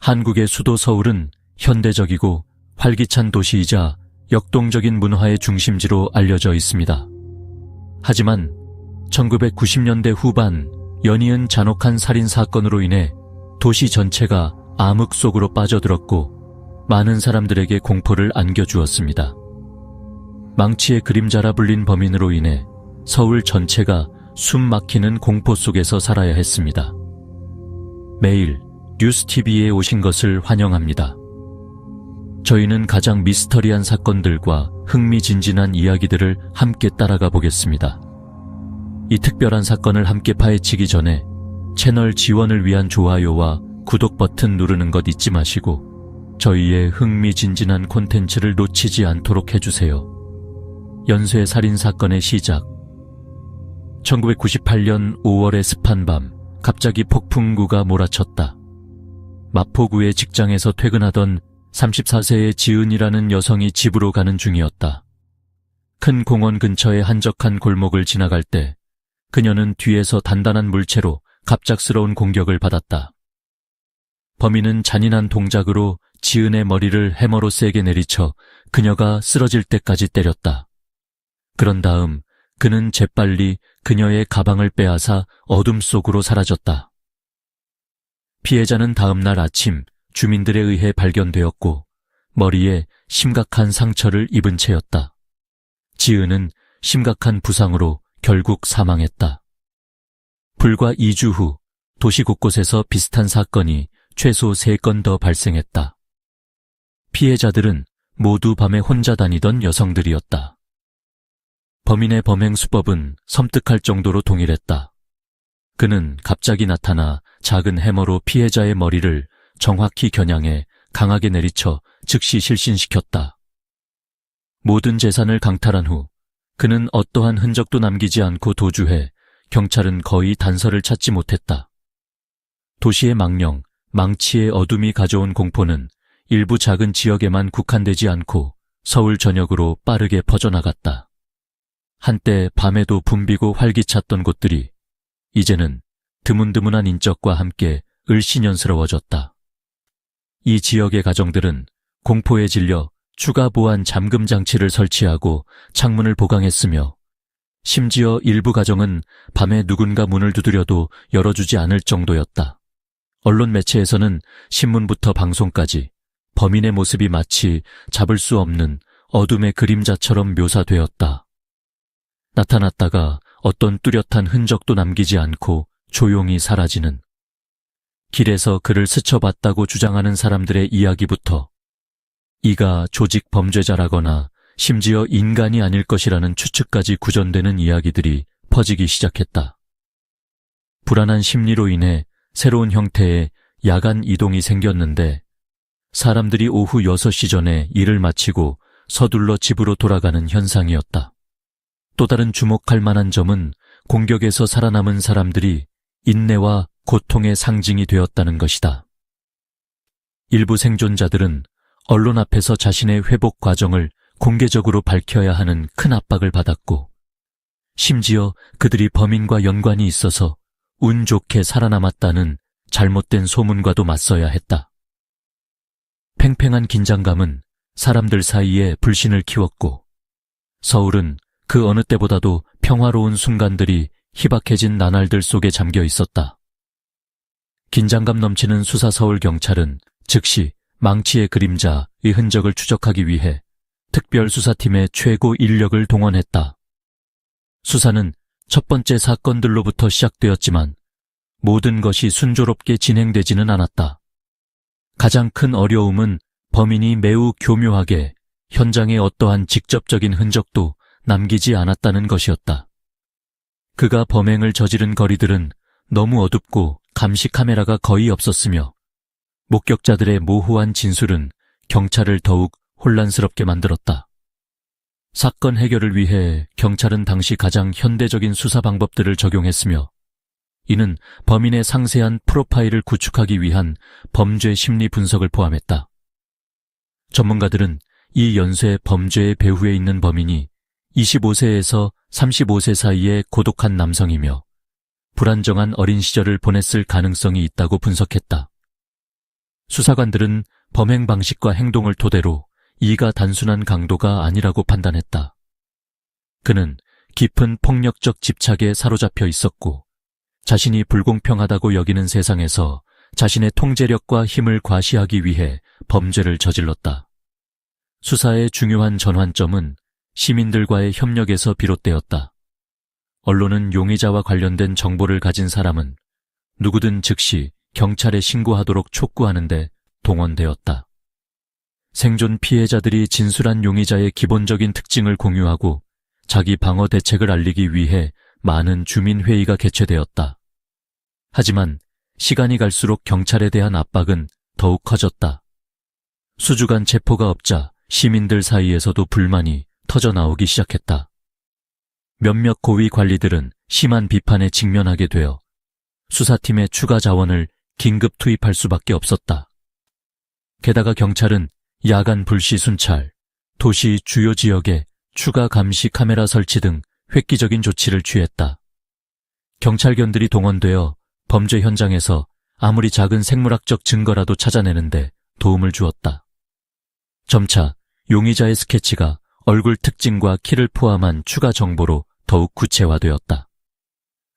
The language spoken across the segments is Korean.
한국의 수도 서울은 현대적이고 활기찬 도시이자 역동적인 문화의 중심지로 알려져 있습니다. 하지만 1990년대 후반 연이은 잔혹한 살인사건으로 인해 도시 전체가 암흑 속으로 빠져들었고 많은 사람들에게 공포를 안겨주었습니다. 망치의 그림자라 불린 범인으로 인해 서울 전체가 숨 막히는 공포 속에서 살아야 했습니다. 매일 뉴스TV에 오신 것을 환영합니다. 저희는 가장 미스터리한 사건들과 흥미진진한 이야기들을 함께 따라가 보겠습니다. 이 특별한 사건을 함께 파헤치기 전에 채널 지원을 위한 좋아요와 구독 버튼 누르는 것 잊지 마시고 저희의 흥미진진한 콘텐츠를 놓치지 않도록 해주세요. 연쇄 살인사건의 시작. 1998년 5월의 습한 밤, 갑자기 폭풍구가 몰아쳤다. 마포구의 직장에서 퇴근하던 34세의 지은이라는 여성이 집으로 가는 중이었다. 큰 공원 근처의 한적한 골목을 지나갈 때 그녀는 뒤에서 단단한 물체로 갑작스러운 공격을 받았다. 범인은 잔인한 동작으로 지은의 머리를 해머로 세게 내리쳐 그녀가 쓰러질 때까지 때렸다. 그런 다음 그는 재빨리 그녀의 가방을 빼앗아 어둠 속으로 사라졌다. 피해자는 다음 날 아침 주민들에 의해 발견되었고 머리에 심각한 상처를 입은 채였다. 지은은 심각한 부상으로 결국 사망했다. 불과 2주 후 도시 곳곳에서 비슷한 사건이 최소 3건 더 발생했다. 피해자들은 모두 밤에 혼자 다니던 여성들이었다. 범인의 범행 수법은 섬뜩할 정도로 동일했다. 그는 갑자기 나타나 작은 해머로 피해자의 머리를 정확히 겨냥해 강하게 내리쳐 즉시 실신시켰다. 모든 재산을 강탈한 후 그는 어떠한 흔적도 남기지 않고 도주해 경찰은 거의 단서를 찾지 못했다. 도시의 망령, 망치의 어둠이 가져온 공포는 일부 작은 지역에만 국한되지 않고 서울 전역으로 빠르게 퍼져나갔다. 한때 밤에도 붐비고 활기찼던 곳들이 이제는 드문드문한 인적과 함께 을씨년스러워졌다. 이 지역의 가정들은 공포에 질려 추가 보안 잠금 장치를 설치하고 창문을 보강했으며 심지어 일부 가정은 밤에 누군가 문을 두드려도 열어주지 않을 정도였다. 언론 매체에서는 신문부터 방송까지 범인의 모습이 마치 잡을 수 없는 어둠의 그림자처럼 묘사되었다. 나타났다가 어떤 뚜렷한 흔적도 남기지 않고 조용히 사라지는, 길에서 그를 스쳐봤다고 주장하는 사람들의 이야기부터 이가 조직 범죄자라거나 심지어 인간이 아닐 것이라는 추측까지 구전되는 이야기들이 퍼지기 시작했다. 불안한 심리로 인해 새로운 형태의 야간 이동이 생겼는데 사람들이 오후 6시 전에 일을 마치고 서둘러 집으로 돌아가는 현상이었다. 또 다른 주목할 만한 점은 공격에서 살아남은 사람들이 인내와 고통의 상징이 되었다는 것이다. 일부 생존자들은 언론 앞에서 자신의 회복 과정을 공개적으로 밝혀야 하는 큰 압박을 받았고, 심지어 그들이 범인과 연관이 있어서 운 좋게 살아남았다는 잘못된 소문과도 맞서야 했다. 팽팽한 긴장감은 사람들 사이에 불신을 키웠고, 서울은 그 어느 때보다도 평화로운 순간들이 희박해진 나날들 속에 잠겨 있었다. 긴장감 넘치는 수사 서울경찰은 즉시 망치의 그림자의 흔적을 추적하기 위해 특별수사팀의 최고 인력을 동원했다. 수사는 첫 번째 사건들로부터 시작되었지만 모든 것이 순조롭게 진행되지는 않았다. 가장 큰 어려움은 범인이 매우 교묘하게 현장에 어떠한 직접적인 흔적도 남기지 않았다는 것이었다. 그가 범행을 저지른 거리들은 너무 어둡고 감시 카메라가 거의 없었으며 목격자들의 모호한 진술은 경찰을 더욱 혼란스럽게 만들었다. 사건 해결을 위해 경찰은 당시 가장 현대적인 수사 방법들을 적용했으며 이는 범인의 상세한 프로파일을 구축하기 위한 범죄 심리 분석을 포함했다. 전문가들은 이 연쇄 범죄의 배후에 있는 범인이 25세에서 35세 사이의 고독한 남성이며 불안정한 어린 시절을 보냈을 가능성이 있다고 분석했다. 수사관들은 범행 방식과 행동을 토대로 이가 단순한 강도가 아니라고 판단했다. 그는 깊은 폭력적 집착에 사로잡혀 있었고 자신이 불공평하다고 여기는 세상에서 자신의 통제력과 힘을 과시하기 위해 범죄를 저질렀다. 수사의 중요한 전환점은 시민들과의 협력에서 비롯되었다. 언론은 용의자와 관련된 정보를 가진 사람은 누구든 즉시 경찰에 신고하도록 촉구하는데 동원되었다. 생존 피해자들이 진술한 용의자의 기본적인 특징을 공유하고 자기 방어 대책을 알리기 위해 많은 주민회의가 개최되었다. 하지만 시간이 갈수록 경찰에 대한 압박은 더욱 커졌다. 수주간 체포가 없자 시민들 사이에서도 불만이 터져나오기 시작했다. 몇몇 고위 관리들은 심한 비판에 직면하게 되어 수사팀의 추가 자원을 긴급 투입할 수밖에 없었다. 게다가 경찰은 야간 불시 순찰, 도시 주요 지역에 추가 감시 카메라 설치 등 획기적인 조치를 취했다. 경찰견들이 동원되어 범죄 현장에서 아무리 작은 생물학적 증거라도 찾아내는데 도움을 주었다. 점차 용의자의 스케치가 얼굴 특징과 키를 포함한 추가 정보로 더욱 구체화되었다.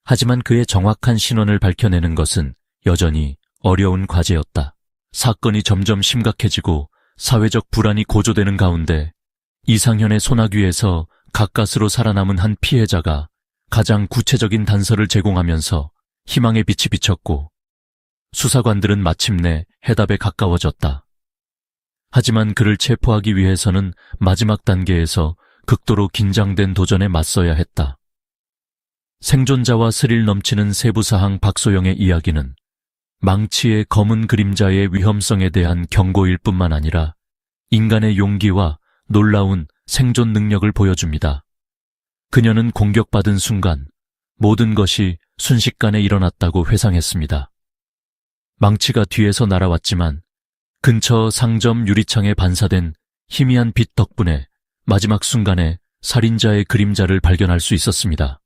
하지만 그의 정확한 신원을 밝혀내는 것은 여전히 어려운 과제였다. 사건이 점점 심각해지고 사회적 불안이 고조되는 가운데 이상현의 소나귀에서 가까스로 살아남은 한 피해자가 가장 구체적인 단서를 제공하면서 희망의 빛이 비쳤고 수사관들은 마침내 해답에 가까워졌다. 하지만 그를 체포하기 위해서는 마지막 단계에서 극도로 긴장된 도전에 맞서야 했다. 생존자와 스릴 넘치는 세부사항 박소영의 이야기는 망치의 검은 그림자의 위험성에 대한 경고일 뿐만 아니라 인간의 용기와 놀라운 생존 능력을 보여줍니다. 그녀는 공격받은 순간 모든 것이 순식간에 일어났다고 회상했습니다. 망치가 뒤에서 날아왔지만 근처 상점 유리창에 반사된 희미한 빛 덕분에 마지막 순간에 살인자의 그림자를 발견할 수 있었습니다.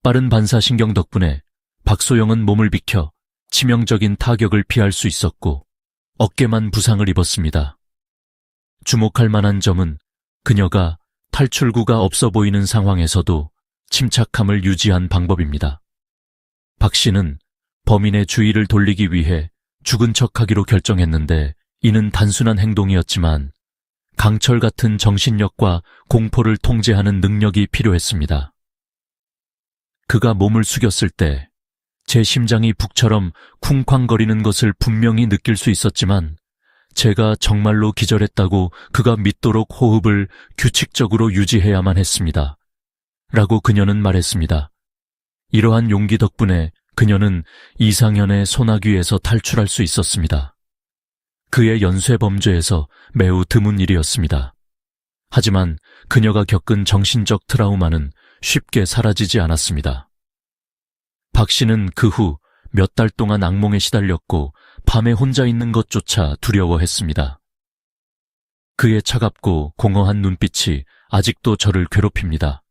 빠른 반사신경 덕분에 박소영은 몸을 비켜 치명적인 타격을 피할 수 있었고 어깨만 부상을 입었습니다. 주목할 만한 점은 그녀가 탈출구가 없어 보이는 상황에서도 침착함을 유지한 방법입니다. 박 씨는 범인의 주의를 돌리기 위해 죽은 척하기로 결정했는데 이는 단순한 행동이었지만 강철 같은 정신력과 공포를 통제하는 능력이 필요했습니다. 그가 몸을 숙였을 때 제 심장이 북처럼 쿵쾅거리는 것을 분명히 느낄 수 있었지만 제가 정말로 기절했다고 그가 믿도록 호흡을 규칙적으로 유지해야만 했습니다. 라고 그녀는 말했습니다. 이러한 용기 덕분에 그녀는 이상현의 소나귀에서 탈출할 수 있었습니다. 그의 연쇄 범죄에서 매우 드문 일이었습니다. 하지만 그녀가 겪은 정신적 트라우마는 쉽게 사라지지 않았습니다. 박 씨는 그 후 몇 달 동안 악몽에 시달렸고 밤에 혼자 있는 것조차 두려워했습니다. 그의 차갑고 공허한 눈빛이 아직도 저를 괴롭힙니다.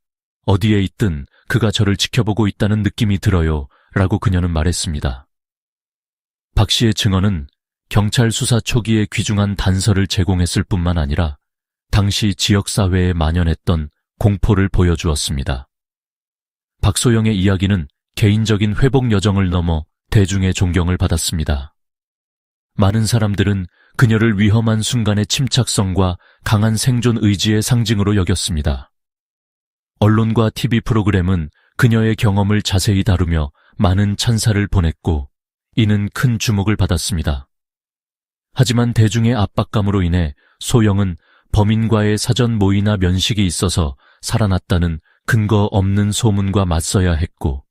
어디에 있든 그가 저를 지켜보고 있다는 느낌이 들어요. 라고 그녀는 말했습니다. 박 씨의 증언은 경찰 수사 초기에 귀중한 단서를 제공했을 뿐만 아니라 당시 지역사회에 만연했던 공포를 보여주었습니다. 박소영의 이야기는 개인적인 회복 여정을 넘어 대중의 존경을 받았습니다. 많은 사람들은 그녀를 위험한 순간의 침착성과 강한 생존 의지의 상징으로 여겼습니다. 언론과 TV 프로그램은 그녀의 경험을 자세히 다루며 많은 찬사를 보냈고 이는 큰 주목을 받았습니다. 하지만 대중의 압박감으로 인해 소영은 범인과의 사전 모의나 면식이 있어서 살아났다는 근거 없는 소문과 맞서야 했고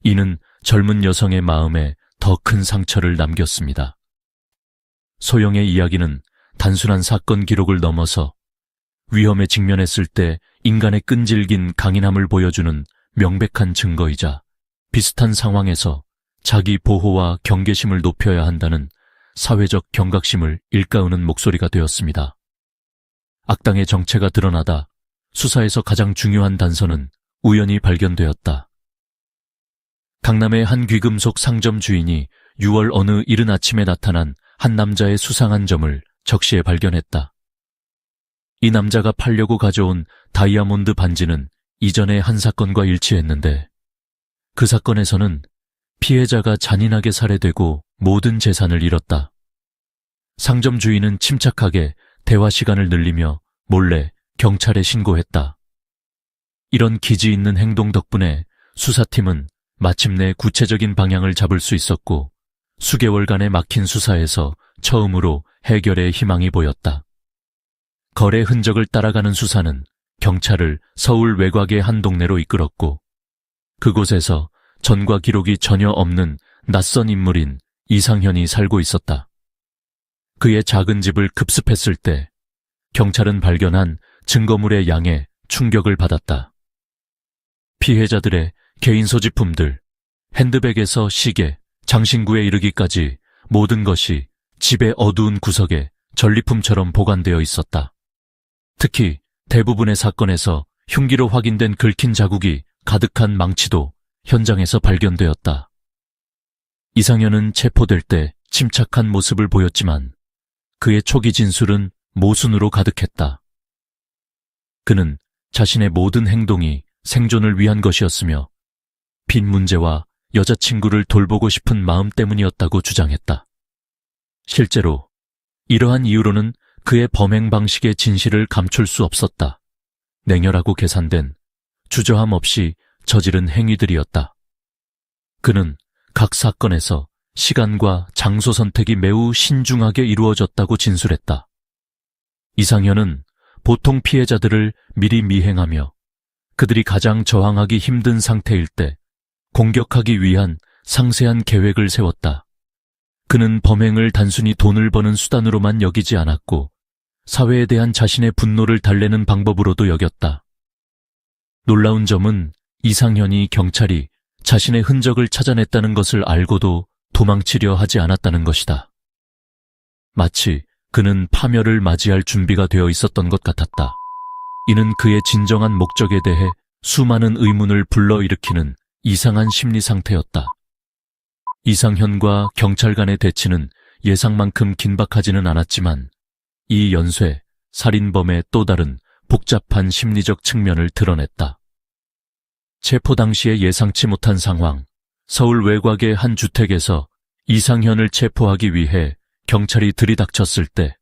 이는 젊은 여성의 마음에 더 큰 상처를 남겼습니다. 소영의 이야기는 단순한 사건 기록을 넘어서 위험에 직면했을 때 인간의 끈질긴 강인함을 보여주는 명백한 증거이자 비슷한 상황에서 자기 보호와 경계심을 높여야 한다는 사회적 경각심을 일깨우는 목소리가 되었습니다. 악당의 정체가 드러나다 수사에서 가장 중요한 단서는 우연히 발견되었다. 강남의 한 귀금속 상점 주인이 6월 어느 이른 아침에 나타난 한 남자의 수상한 점을 적시에 발견했다. 이 남자가 팔려고 가져온 다이아몬드 반지는 이전의 한 사건과 일치했는데 그 사건에서는 피해자가 잔인하게 살해되고 모든 재산을 잃었다. 상점 주인은 침착하게 대화 시간을 늘리며 몰래 경찰에 신고했다. 이런 기지 있는 행동 덕분에 수사팀은 마침내 구체적인 방향을 잡을 수 있었고 수개월간의 막힌 수사에서 처음으로 해결의 희망이 보였다. 거래 흔적을 따라가는 수사는 경찰을 서울 외곽의 한 동네로 이끌었고 그곳에서 전과 기록이 전혀 없는 낯선 인물인 이상현이 살고 있었다. 그의 작은 집을 급습했을 때 경찰은 발견한 증거물의 양에 충격을 받았다. 피해자들의 개인 소지품들, 핸드백에서 시계, 장신구에 이르기까지 모든 것이 집의 어두운 구석에 전리품처럼 보관되어 있었다. 특히 대부분의 사건에서 흉기로 확인된 긁힌 자국이 가득한 망치도 현장에서 발견되었다. 이상현은 체포될 때 침착한 모습을 보였지만 그의 초기 진술은 모순으로 가득했다. 그는 자신의 모든 행동이 생존을 위한 것이었으며 빚 문제와 여자친구를 돌보고 싶은 마음 때문이었다고 주장했다. 실제로 이러한 이유로는 그의 범행 방식의 진실을 감출 수 없었다. 냉혈하고 계산된 주저함 없이 저지른 행위들이었다. 그는 각 사건에서 시간과 장소 선택이 매우 신중하게 이루어졌다고 진술했다. 이상현은 보통 피해자들을 미리 미행하며 그들이 가장 저항하기 힘든 상태일 때 공격하기 위한 상세한 계획을 세웠다. 그는 범행을 단순히 돈을 버는 수단으로만 여기지 않았고 사회에 대한 자신의 분노를 달래는 방법으로도 여겼다. 놀라운 점은 이상현이 경찰이 자신의 흔적을 찾아냈다는 것을 알고도 도망치려 하지 않았다는 것이다. 마치 그는 파멸을 맞이할 준비가 되어 있었던 것 같았다. 이는 그의 진정한 목적에 대해 수많은 의문을 불러일으키는 이상한 심리 상태였다. 이상현과 경찰 간의 대치는 예상만큼 긴박하지는 않았지만 이 연쇄, 살인범의 또 다른 복잡한 심리적 측면을 드러냈다. 체포 당시에 예상치 못한 상황, 서울 외곽의 한 주택에서 이상현을 체포하기 위해 경찰이 들이닥쳤을 때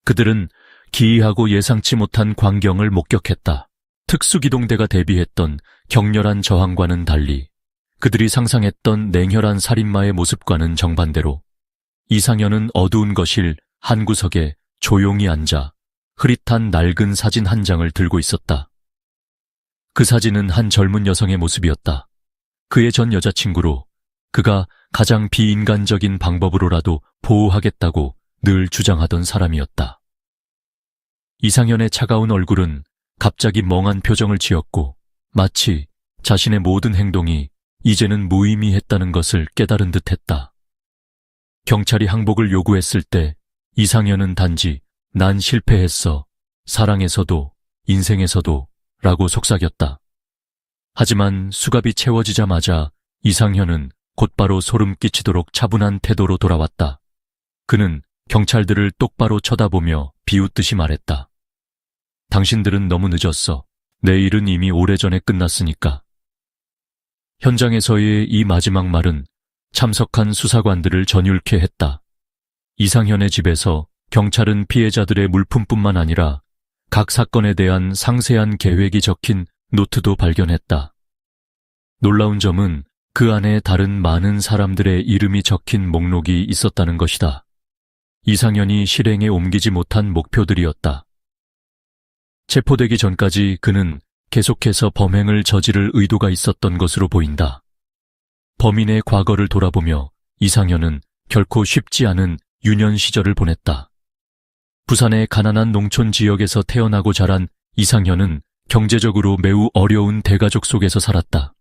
그들은 기이하고 예상치 못한 광경을 목격했다. 특수기동대가 대비했던 격렬한 저항과는 달리 그들이 상상했던 냉혈한 살인마의 모습과는 정반대로 이상현은 어두운 거실 한 구석에 조용히 앉아 흐릿한 낡은 사진 한 장을 들고 있었다. 그 사진은 한 젊은 여성의 모습이었다. 그의 전 여자친구로 그가 가장 비인간적인 방법으로라도 보호하겠다고 늘 주장하던 사람이었다. 이상현의 차가운 얼굴은 갑자기 멍한 표정을 지었고 마치 자신의 모든 행동이 이제는 무의미했다는 것을 깨달은 듯했다. 경찰이 항복을 요구했을 때 이상현은 단지 난 실패했어, 사랑에서도 인생에서도 라고 속삭였다. 하지만 수갑이 채워지자마자 이상현은 곧바로 소름 끼치도록 차분한 태도로 돌아왔다. 그는 경찰들을 똑바로 쳐다보며 비웃듯이 말했다. 당신들은 너무 늦었어. 내 일은 이미 오래전에 끝났으니까. 현장에서의 이 마지막 말은 참석한 수사관들을 전율케 했다. 이상현의 집에서 경찰은 피해자들의 물품뿐만 아니라 각 사건에 대한 상세한 계획이 적힌 노트도 발견했다. 놀라운 점은 그 안에 다른 많은 사람들의 이름이 적힌 목록이 있었다는 것이다. 이상현이 실행에 옮기지 못한 목표들이었다. 체포되기 전까지 그는 계속해서 범행을 저지를 의도가 있었던 것으로 보인다. 범인의 과거를 돌아보며 이상현은 결코 쉽지 않은 유년 시절을 보냈다. 부산의 가난한 농촌 지역에서 태어나고 자란 이상현은 경제적으로 매우 어려운 대가족 속에서 살았다.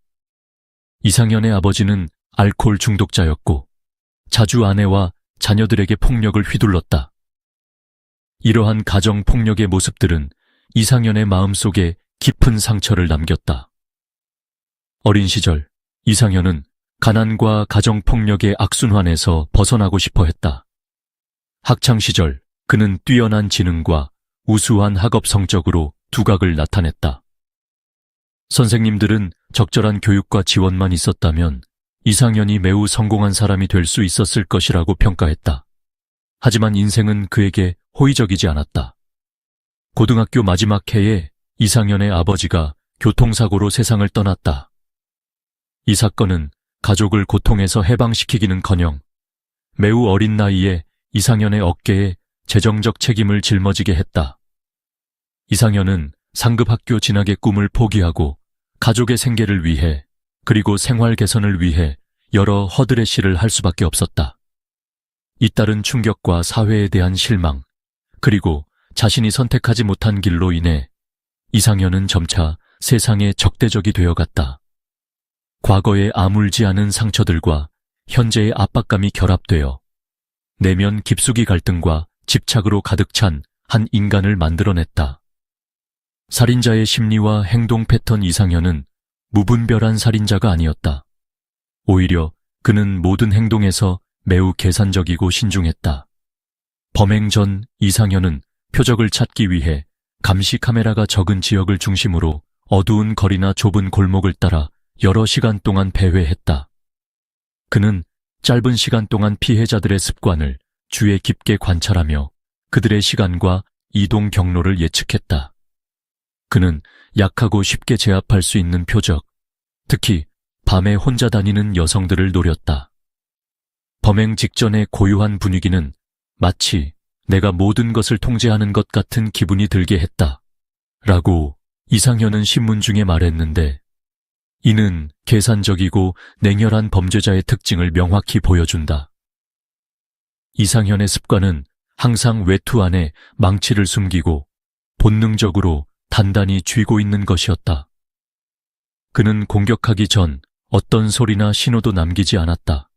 이상현의 아버지는 알코올 중독자였고 자주 아내와 자녀들에게 폭력을 휘둘렀다. 이러한 가정 폭력의 모습들은 이상현의 마음속에 깊은 상처를 남겼다. 어린 시절 이상현은 가난과 가정 폭력의 악순환에서 벗어나고 싶어 했다. 학창시절 그는 뛰어난 지능과 우수한 학업 성적으로 두각을 나타냈다. 선생님들은 적절한 교육과 지원만 있었다면 이상현이 매우 성공한 사람이 될 수 있었을 것이라고 평가했다. 하지만 인생은 그에게 호의적이지 않았다. 고등학교 마지막 해에 이상현의 아버지가 교통사고로 세상을 떠났다. 이 사건은 가족을 고통에서 해방시키기는커녕 매우 어린 나이에 이상현의 어깨에 재정적 책임을 짊어지게 했다. 이상현은 상급 학교 진학의 꿈을 포기하고 가족의 생계를 위해 그리고 생활 개선을 위해 여러 허드렛일을 할 수밖에 없었다. 잇따른 충격과 사회에 대한 실망, 그리고 자신이 선택하지 못한 길로 인해 이상현은 점차 세상에 적대적이 되어갔다. 과거의 아물지 않은 상처들과 현재의 압박감이 결합되어 내면 깊숙이 갈등과 집착으로 가득 찬 한 인간을 만들어냈다. 살인자의 심리와 행동 패턴 이상현은 무분별한 살인자가 아니었다. 오히려 그는 모든 행동에서 매우 계산적이고 신중했다. 범행 전 이상현은 표적을 찾기 위해 감시 카메라가 적은 지역을 중심으로 어두운 거리나 좁은 골목을 따라 여러 시간 동안 배회했다. 그는 짧은 시간 동안 피해자들의 습관을 주의 깊게 관찰하며 그들의 시간과 이동 경로를 예측했다. 그는 약하고 쉽게 제압할 수 있는 표적, 특히 밤에 혼자 다니는 여성들을 노렸다. 범행 직전의 고요한 분위기는 마치 내가 모든 것을 통제하는 것 같은 기분이 들게 했다. 라고 이상현은 신문 중에 말했는데, 이는 계산적이고 냉혈한 범죄자의 특징을 명확히 보여준다. 이상현의 습관은 항상 외투 안에 망치를 숨기고 본능적으로 단단히 쥐고 있는 것이었다. 그는 공격하기 전 어떤 소리나 신호도 남기지 않았다.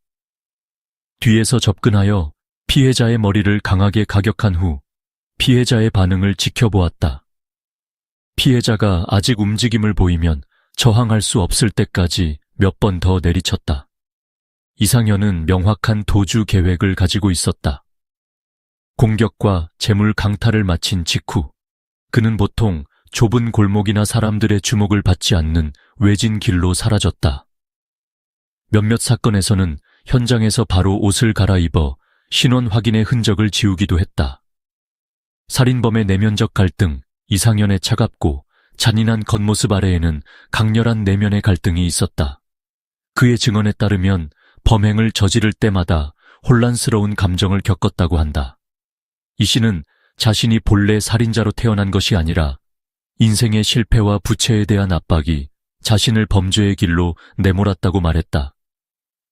뒤에서 접근하여 피해자의 머리를 강하게 가격한 후 피해자의 반응을 지켜보았다. 피해자가 아직 움직임을 보이면 저항할 수 없을 때까지 몇 번 더 내리쳤다. 이상현은 명확한 도주 계획을 가지고 있었다. 공격과 재물 강탈을 마친 직후 그는 보통 좁은 골목이나 사람들의 주목을 받지 않는 외진 길로 사라졌다. 몇몇 사건에서는 현장에서 바로 옷을 갈아입어 신원 확인의 흔적을 지우기도 했다. 살인범의 내면적 갈등, 이상현의 차갑고 잔인한 겉모습 아래에는 강렬한 내면의 갈등이 있었다. 그의 증언에 따르면 범행을 저지를 때마다 혼란스러운 감정을 겪었다고 한다. 이 씨는 자신이 본래 살인자로 태어난 것이 아니라 인생의 실패와 부채에 대한 압박이 자신을 범죄의 길로 내몰았다고 말했다.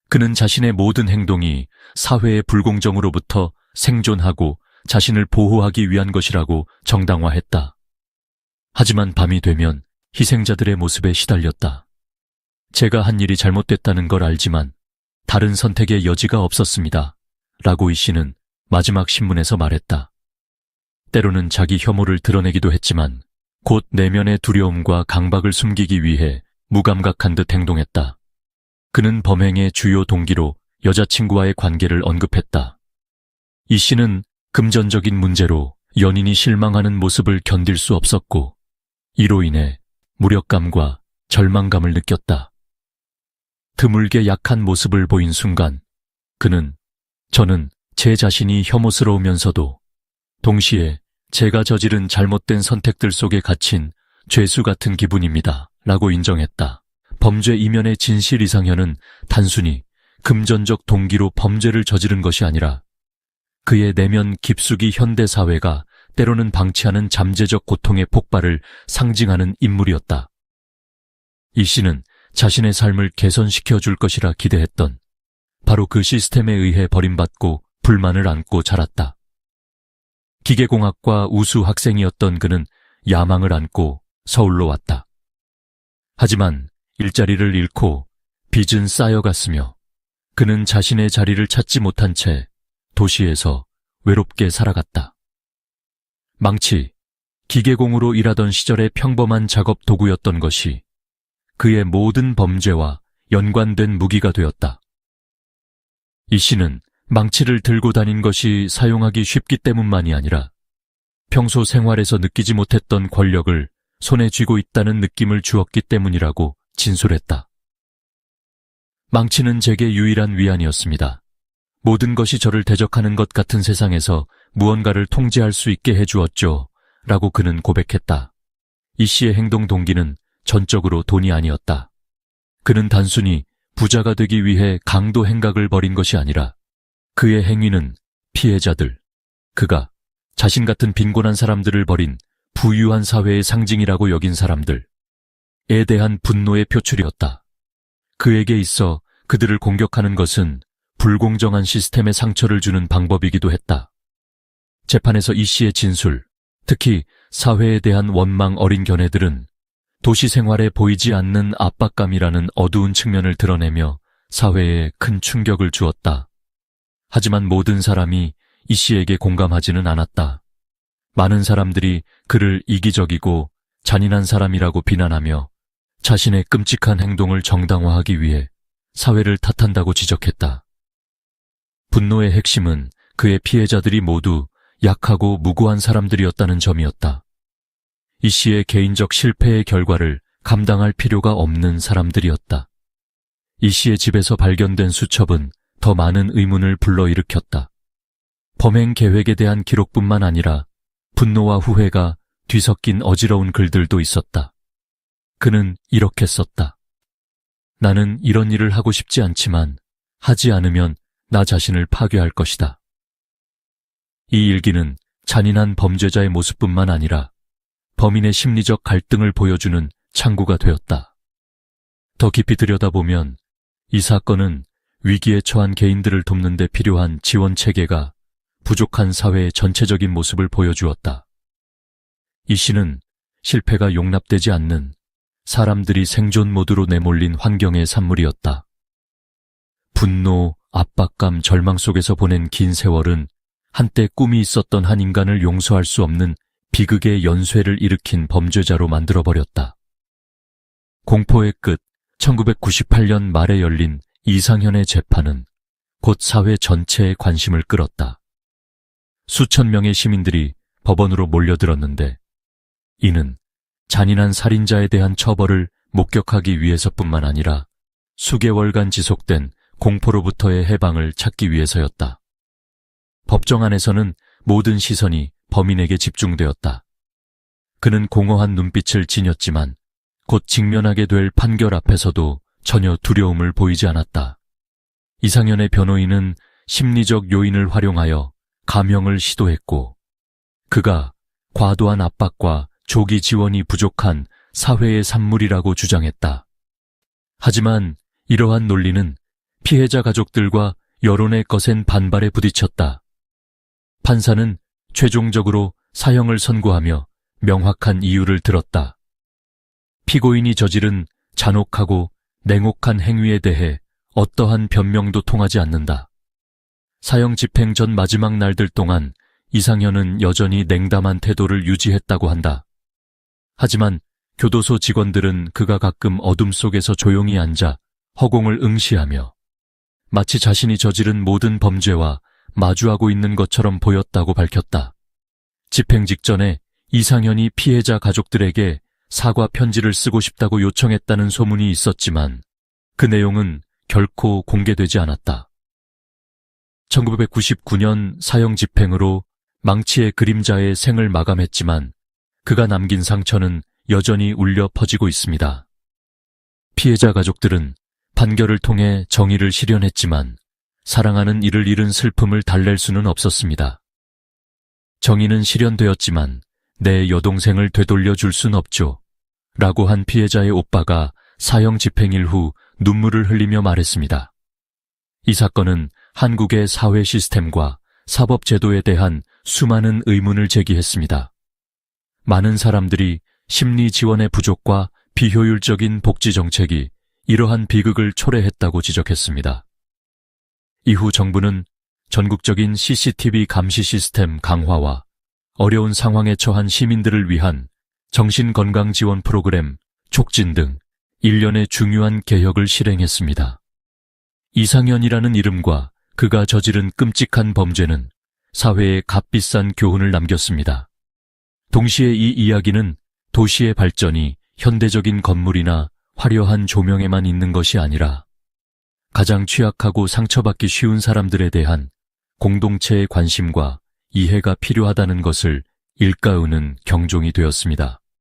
그는 자신의 모든 행동이 사회의 불공정으로부터 생존하고 자신을 보호하기 위한 것이라고 정당화했다. 하지만 밤이 되면 희생자들의 모습에 시달렸다. 제가 한 일이 잘못됐다는 걸 알지만 다른 선택의 여지가 없었습니다. 라고 이 씨는 마지막 신문에서 말했다. 때로는 자기 혐오를 드러내기도 했지만 곧 내면의 두려움과 강박을 숨기기 위해 무감각한 듯 행동했다. 그는 범행의 주요 동기로 여자친구와의 관계를 언급했다. 이 씨는 금전적인 문제로 연인이 실망하는 모습을 견딜 수 없었고 이로 인해 무력감과 절망감을 느꼈다. 드물게 약한 모습을 보인 순간 저는 제 자신이 혐오스러우면서도 동시에 제가 저지른 잘못된 선택들 속에 갇힌 죄수 같은 기분입니다. 라고 인정했다. 범죄 이면의 진실 이상현은 단순히 금전적 동기로 범죄를 저지른 것이 아니라 그의 내면 깊숙이 현대사회가 때로는 방치하는 잠재적 고통의 폭발을 상징하는 인물이었다. 이 씨는 자신의 삶을 개선시켜 줄 것이라 기대했던 바로 그 시스템에 의해 버림받고 불만을 안고 자랐다. 기계공학과 우수 학생이었던 그는 야망을 안고 서울로 왔다. 하지만 일자리를 잃고 빚은 쌓여갔으며 그는 자신의 자리를 찾지 못한 채 도시에서 외롭게 살아갔다. 망치, 기계공으로 일하던 시절의 평범한 작업 도구였던 것이 그의 모든 범죄와 연관된 무기가 되었다. 이 씨는 망치를 들고 다닌 것이 사용하기 쉽기 때문만이 아니라 평소 생활에서 느끼지 못했던 권력을 손에 쥐고 있다는 느낌을 주었기 때문이라고 진술했다. 망치는 제게 유일한 위안이었습니다. 모든 것이 저를 대적하는 것 같은 세상에서 무언가를 통제할 수 있게 해주었죠. 라고 그는 고백했다. 이 씨의 행동 동기는 전적으로 돈이 아니었다. 그는 단순히 부자가 되기 위해 강도 행각을 벌인 것이 아니라 그의 행위는 피해자들, 그가 자신 같은 빈곤한 사람들을 버린 부유한 사회의 상징이라고 여긴 사람들에 대한 분노의 표출이었다. 그에게 있어 그들을 공격하는 것은 불공정한 시스템에 상처를 주는 방법이기도 했다. 재판에서 이 씨의 진술, 특히 사회에 대한 원망 어린 견해들은 도시 생활에 보이지 않는 압박감이라는 어두운 측면을 드러내며 사회에 큰 충격을 주었다. 하지만 모든 사람이 이 씨에게 공감하지는 않았다. 많은 사람들이 그를 이기적이고 잔인한 사람이라고 비난하며 자신의 끔찍한 행동을 정당화하기 위해 사회를 탓한다고 지적했다. 분노의 핵심은 그의 피해자들이 모두 약하고 무고한 사람들이었다는 점이었다. 이 씨의 개인적 실패의 결과를 감당할 필요가 없는 사람들이었다. 이 씨의 집에서 발견된 수첩은 더 많은 의문을 불러일으켰다. 범행 계획에 대한 기록뿐만 아니라 분노와 후회가 뒤섞인 어지러운 글들도 있었다. 그는 이렇게 썼다. 나는 이런 일을 하고 싶지 않지만 하지 않으면 나 자신을 파괴할 것이다. 이 일기는 잔인한 범죄자의 모습뿐만 아니라 범인의 심리적 갈등을 보여주는 창구가 되었다. 더 깊이 들여다보면 이 사건은 위기에 처한 개인들을 돕는 데 필요한 지원 체계가 부족한 사회의 전체적인 모습을 보여주었다. 이 씨는 실패가 용납되지 않는 사람들이 생존 모드로 내몰린 환경의 산물이었다. 분노, 압박감, 절망 속에서 보낸 긴 세월은 한때 꿈이 있었던 한 인간을 용서할 수 없는 비극의 연쇄를 일으킨 범죄자로 만들어버렸다. 공포의 끝, 1998년 말에 열린 이상현의 재판은 곧 사회 전체의 관심을 끌었다. 수천 명의 시민들이 법원으로 몰려들었는데 이는 잔인한 살인자에 대한 처벌을 목격하기 위해서뿐만 아니라 수개월간 지속된 공포로부터의 해방을 찾기 위해서였다. 법정 안에서는 모든 시선이 범인에게 집중되었다. 그는 공허한 눈빛을 지녔지만 곧 직면하게 될 판결 앞에서도 전혀 두려움을 보이지 않았다. 이상현의 변호인은 심리적 요인을 활용하여 감형을 시도했고 그가 과도한 압박과 조기 지원이 부족한 사회의 산물이라고 주장했다. 하지만 이러한 논리는 피해자 가족들과 여론의 거센 반발에 부딪혔다. 판사는 최종적으로 사형을 선고하며 명확한 이유를 들었다. 피고인이 저지른 잔혹하고 냉혹한 행위에 대해 어떠한 변명도 통하지 않는다. 사형 집행 전 마지막 날들 동안 이상현은 여전히 냉담한 태도를 유지했다고 한다. 하지만 교도소 직원들은 그가 가끔 어둠 속에서 조용히 앉아 허공을 응시하며 마치 자신이 저지른 모든 범죄와 마주하고 있는 것처럼 보였다고 밝혔다. 집행 직전에 이상현이 피해자 가족들에게 사과 편지를 쓰고 싶다고 요청했다는 소문이 있었지만 그 내용은 결코 공개되지 않았다. 1999년 사형 집행으로 망치의 그림자의 생을 마감했지만 그가 남긴 상처는 여전히 울려 퍼지고 있습니다. 피해자 가족들은 판결을 통해 정의를 실현했지만 사랑하는 이를 잃은 슬픔을 달랠 수는 없었습니다. 정의는 실현되었지만 내 여동생을 되돌려줄 순 없죠. 라고 한 피해자의 오빠가 사형 집행일 후 눈물을 흘리며 말했습니다. 이 사건은 한국의 사회 시스템과 사법 제도에 대한 수많은 의문을 제기했습니다. 많은 사람들이 심리 지원의 부족과 비효율적인 복지 정책이 이러한 비극을 초래했다고 지적했습니다. 이후 정부는 전국적인 CCTV 감시 시스템 강화와 어려운 상황에 처한 시민들을 위한 정신건강 지원 프로그램 촉진 등 일련의 중요한 개혁을 실행했습니다. 이상현이라는 이름과 그가 저지른 끔찍한 범죄는 사회에 값비싼 교훈을 남겼습니다. 동시에 이 이야기는 도시의 발전이 현대적인 건물이나 화려한 조명에만 있는 것이 아니라 가장 취약하고 상처받기 쉬운 사람들에 대한 공동체의 관심과 이해가 필요하다는 것을 일깨우는 경종이 되었습니다.